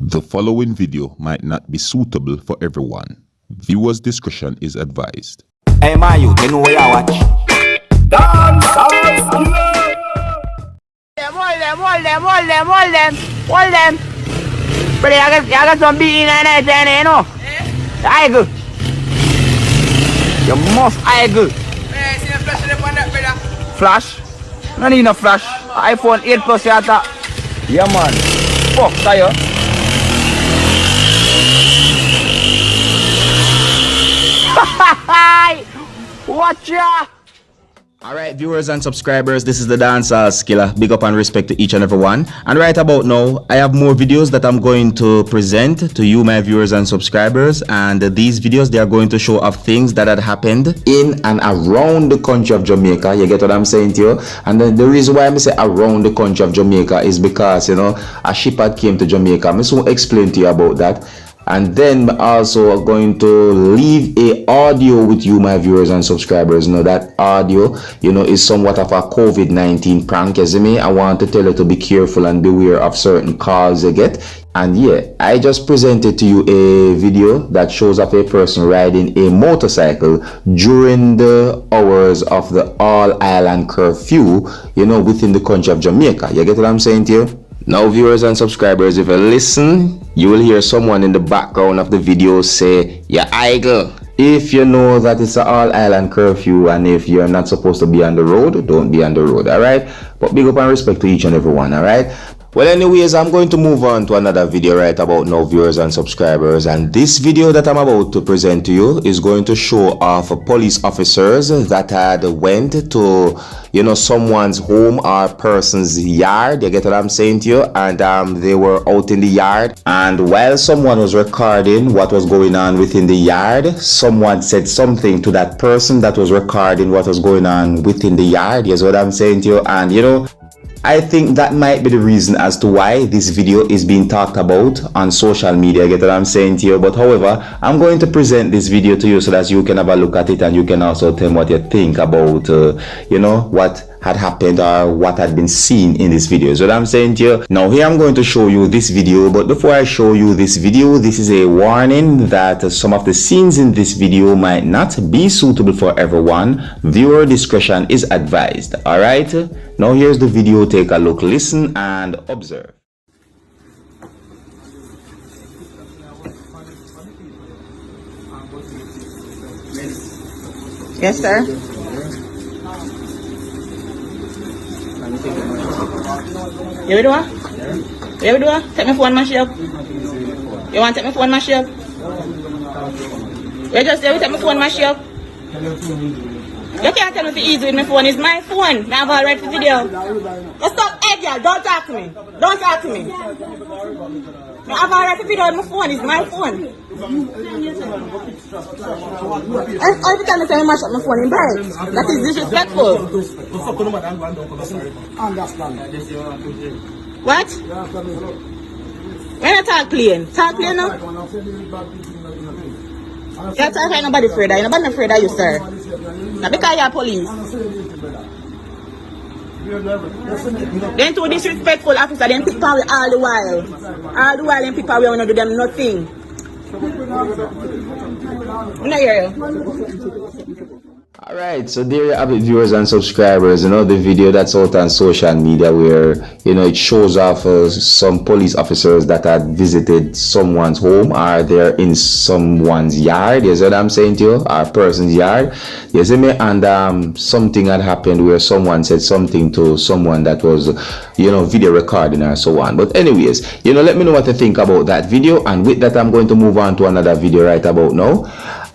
The following video might not be suitable for everyone. Viewers' discretion is advised. Hey, my youth, you know where I watch? Dancehall! Hold them. But I got some beating in there, you know. I go. You must I go. Flash? No need no flash. iPhone 8 Plus you that. Yeah man. Fuck, tayo. Watch ya! Alright, viewers and subscribers, this is the Dancehall Skilla. Big up and respect to each and every one. And right about now, I have more videos that I'm going to present to you, my viewers and subscribers. And these videos, they are going to show off things that had happened in and around the country of Jamaica. You get what I'm saying to you? And then the reason why I say around the country of Jamaica is because, you know, a ship had came to Jamaica. I'm going to explain to you about that. And then also going to leave a audio with you, my viewers and subscribers. You know, that audio, you know, is somewhat of a COVID-19 prank, you see me? I want to tell you to be careful and beware of certain calls you get. And yeah, I just presented to you a video that shows of a person riding a motorcycle during the hours of the all-island curfew, you know, within the country of Jamaica. You get what I'm saying to you? Now, viewers and subscribers, if you listen, you will hear someone in the background of the video say, "Yeah, idle." If you know that it's an all-island curfew and if you're not supposed to be on the road, don't be on the road, alright? But big up and respect to each and every one, alright? Well, anyways, I'm going to move on to another video right about now, viewers and subscribers. And this video that I'm about to present to you is going to show off police officers that had went to, you know, someone's home or person's yard. You get what I'm saying to you? And they were out in the yard. And while someone was recording what was going on within the yard, someone said something to that person that was recording what was going on within the yard. You know what I'm saying to you? And, you know, I think that might be the reason as to why this video is being talked about on social media. Get what I'm saying to you? But however, I'm going to present this video to you so that you can have a look at it and you can also tell me what you think about, you know, what had happened or what had been seen in this video. So what I'm saying to you, now here I'm going to show you this video, but before I show you this video, this is a warning that some of the scenes in this video might not be suitable for everyone. Viewer discretion is advised. All right, now here's the video. Take a look, listen and observe. Yes, sir. You do what? You do what? Take my phone, mash up. You want to take my phone, mash up? You just say, take my phone, mash up. You can't tell me if it's easy with my phone. It's my phone. Now I've already the video. Just stop, hey girl, don't talk to me. Don't talk to me. Now I've already the video with my phone. It's my phone. Every time I say I mash up my phone in bed, that is disrespectful. What? When I talk plain now? You talk like nobody afraid of you. Nobody afraid of you, sir. Now because you're police. Then too disrespectful officer, then pick power all the while. All the while then pick power, we don't do them nothing. I don't hear you. Alright, so there you have it, viewers and subscribers. You know, the video that's out on social media where, you know, it shows off some police officers that had visited someone's home or they're in someone's yard. You see what I'm saying to you? Or a person's yard. You see me? And something had happened where someone said something to someone that was, you know, video recording or so on. But anyways, you know, let me know what you think about that video. And with that, I'm going to move on to another video right about now.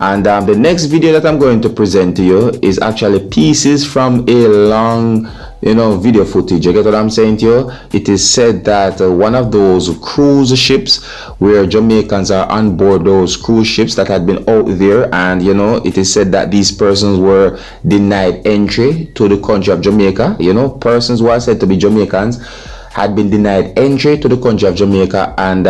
And the next video that I'm going to present to you is actually pieces from a long, you know, video footage. You get what I'm saying to you? It is said that one of those cruise ships where Jamaicans are on board those cruise ships that had been out there, and you know, it is said that these persons were denied entry to the country of Jamaica. You know, persons who are said to be Jamaicans had been denied entry to the country of Jamaica, and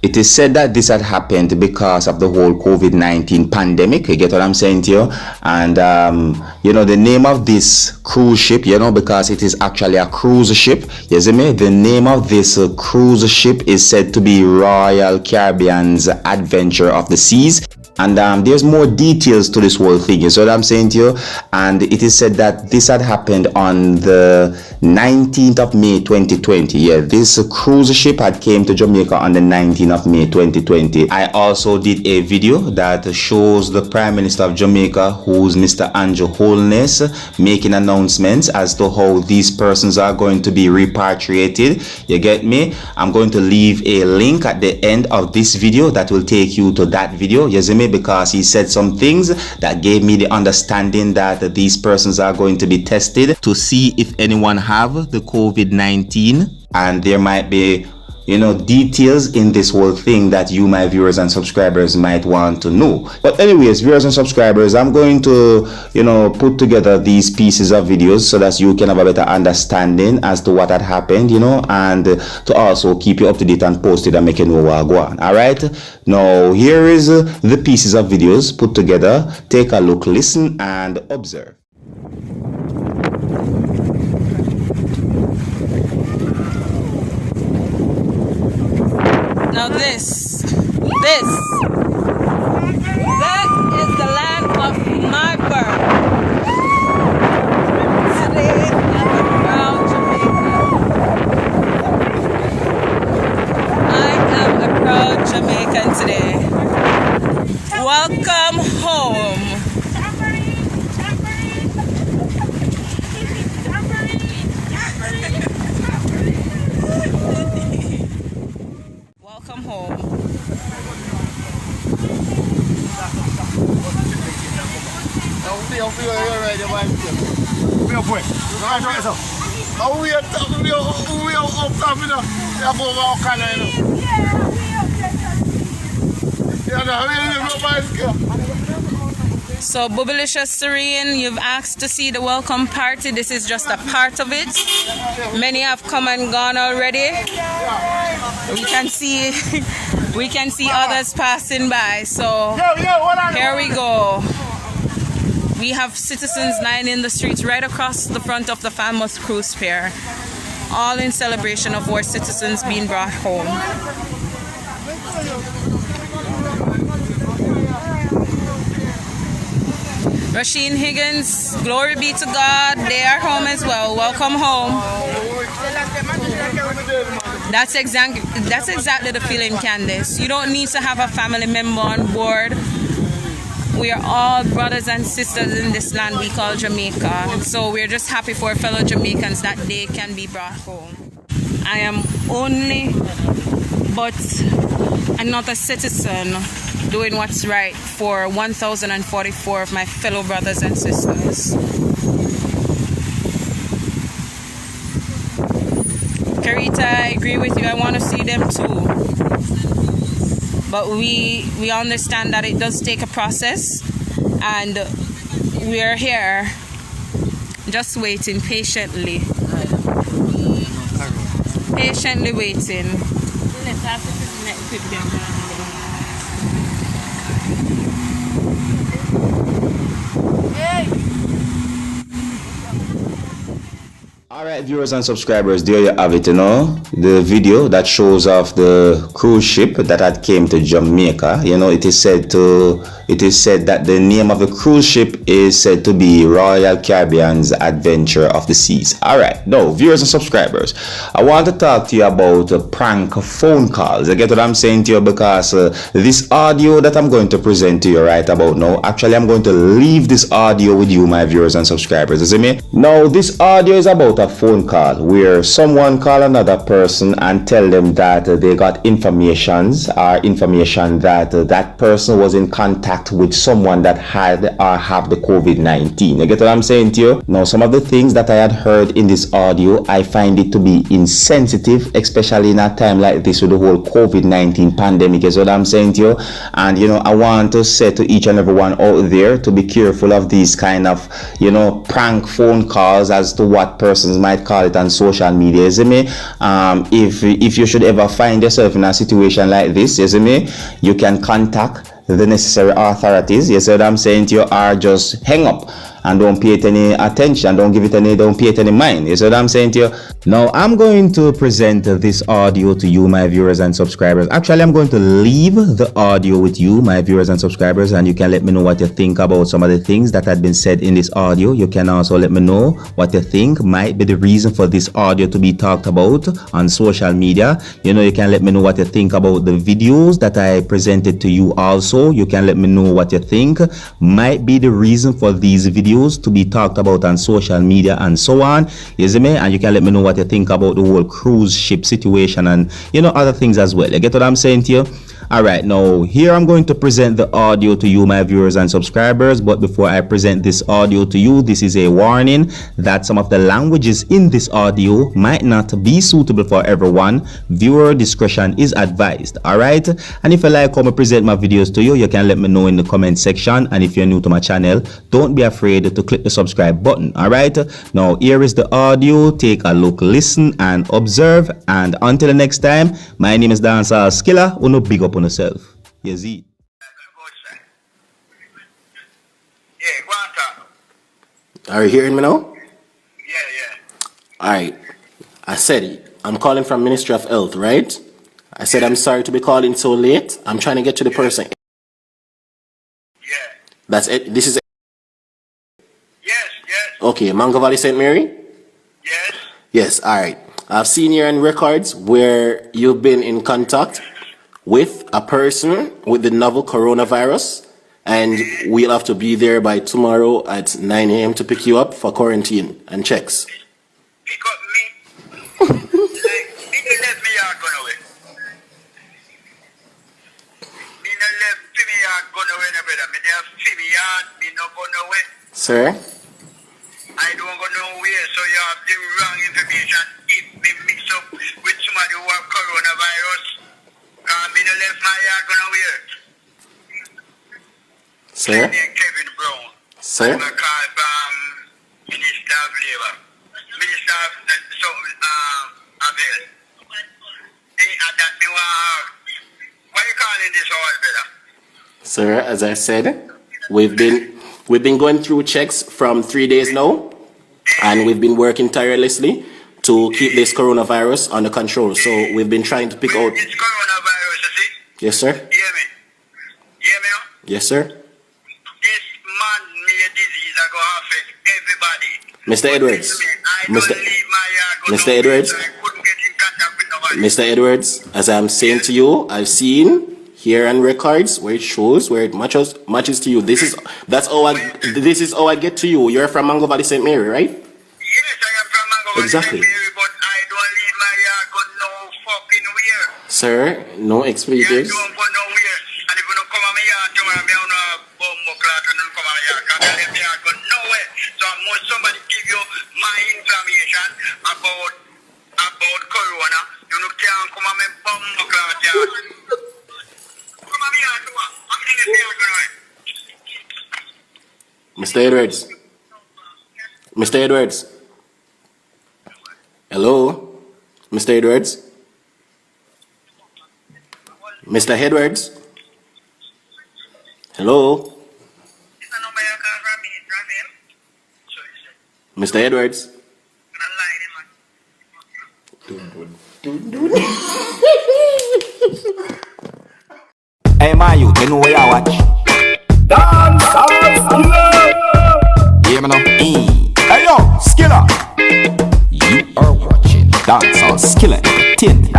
It is said that this had happened because of the whole COVID-19 pandemic. You get what I'm saying to you? And, the name of this cruise ship, because it is actually a cruise ship. You see me? The name of this cruise ship is said to be Royal Caribbean's Adventure of the Seas. And there's more details to this whole thing, you see what I'm saying to you? And it is said that this had happened on the 19th of May 2020. Yeah, this cruise ship had came to Jamaica on the 19th of May 2020. I also did a video that shows the Prime Minister of Jamaica, who's Mr. Andrew Holness, making announcements as to how these persons are going to be repatriated. You get me? I'm going to leave a link at the end of this video that will take you to that video. You see me? Because he said some things that gave me the understanding that these persons are going to be tested to see if anyone have the COVID-19, and there might be details in this whole thing that you, my viewers and subscribers, might want to know. But anyways, viewers and subscribers, I'm going to put together these pieces of videos so that you can have a better understanding as to what had happened, and to also keep you up to date and posted and make you know what go on. All right, now here is the pieces of videos put together. Take a look, listen and observe. Now that is the land of my birth. Today I'm around Jamaica. I am a proud Jamaican today. Welcome home. Welcome home. So Bubblicious Serene, you've asked to see the welcome party. This is just a part of it. Many have come and gone already. We can see others passing by. So here we go. We have citizens lining the streets right across the front of the famous cruise pier, all in celebration of our citizens being brought home. Rasheen Higgins, glory be to God, they are home as well. Welcome home. That's exactly the feeling, Candice. You don't need to have a family member on board. We are all brothers and sisters in this land we call Jamaica. So we're just happy for fellow Jamaicans that they can be brought home. I am only but another citizen doing what's right for 1,044 of my fellow brothers and sisters. Karita, I agree with you. I want to see them too. But we understand that it does take a process, and we are here just waiting patiently. Patiently waiting. Alright, viewers and subscribers, there you have it, the video that shows off the cruise ship that had came to Jamaica. It is said that the name of the cruise ship is said to be Royal Caribbean's Adventure of the Seas. Alright, now viewers and subscribers, I want to talk to you about prank phone calls. You get what I'm saying to you? Because this audio that I'm going to present to you right about now, actually I'm going to leave this audio with you, my viewers and subscribers. You see me? Now this audio is about a phone call where someone call another person and tell them that they got information that that person was in contact with someone that had or have the COVID-19. You get what I'm saying to you? Now, some of the things that I had heard in this audio, I find it to be insensitive, especially in a time like this with the whole COVID-19 pandemic, is what I'm saying to you. And I want to say to each and everyone out there to be careful of these kind of prank phone calls as to what persons Jamaicans might call it on social media, you see me. If you should ever find yourself in a situation like this, you see me, you can contact the necessary authorities, you see what I'm saying to you, or just hang up and don't pay it any attention, don't pay it any mind, you see what I'm saying to you. Now I'm going to present this audio to you, my viewers and subscribers. Actually, I'm going to leave the audio with you, my viewers and subscribers, and you can let me know what you think about some of the things that had been said in this audio. You can also let me know what you think might be the reason for this audio to be talked about on social media. You know, you can let me know what you think about the videos that I presented to you also. You can let me know what you think might be the reason for these videos to be talked about on social media and so on, you see me. And you can let me know what you think about the whole cruise ship situation and, you know, other things as well. You get what I'm saying to you? Alright, now here I'm going to present the audio to you, my viewers and subscribers. But before I present this audio to you, this is a warning that some of the languages in this audio might not be suitable for everyone. Viewer discretion is advised. Alright, and if you like how I present my videos to you, you can let me know in the comment section. And if you're new to my channel, don't be afraid to click the subscribe button. Alright, now here is the audio. Take a look, listen and observe. And until the next time, my name is Dancehall. Uno big up on yourself. Yes, it. Are you hearing me now? Yeah. Alright. I said it. I'm calling from Ministry of Health, right? I said I'm sorry to be calling so late. I'm trying to get to the person. Yeah. That's it. This is it. Yes. Okay, Mango Valley St. Mary? Yes. Yes, alright. I've seen here in records where you've been in contact with a person with the novel coronavirus, and we'll have to be there by tomorrow at 9 a.m. to pick you up for quarantine and checks. Pick up me. Like, me no left me yard gone away. Me no left me yard gone away, no brother. Me there me yard, me no gone away. Sir? I don't go nowhere, so you have the wrong information. If me mix up with somebody who have coronavirus, me no left my yard gone away. Sir? My name Kevin Brown. Sir? I'm a call from Minister of Labor. Minister of Abel. Any that me want. Why you calling this all, brother? Sir, as I said, we've been going through checks from 3 days now, and we've been working tirelessly to keep this coronavirus under control. So we've been trying to pick out. It's coronavirus, you see? Yes, sir? Hear me? Hear me now? Yes, sir? This man-made disease are going to affect everybody. Mr. Edwards. I don't leave my yard. Mr. Edwards. I couldn't get in contact with nobody. Mr. Edwards, as I'm saying to you, I've seen here on records where it shows where it matches to you. This is how I get to you. You're from Mango Valley St. Mary, right? Yes, I am from Mango Valley Exactly. St. Mary, but I don't leave my yard go no fucking where. Sir, no You expletives. don't go nowhere. And if you don't come on my yard tomorrow, me on a bomb clock and don't come on my yard. Because I left my yard go nowhere. So must somebody give you my information about corona. You know, can't come on my bomb clock yard. Come on my yard tomorrow. I'm in the yard going. Mr. Edwards. Mr. Edwards. Hello? Mr. Edwards? Mr. Edwards? Hello? Mr. Edwards? Hey, my youth, you know where I watch? Dancehall. Yeah, man. Hey, yo, Skilla. You are watching Dancehall Skilla Entertainment.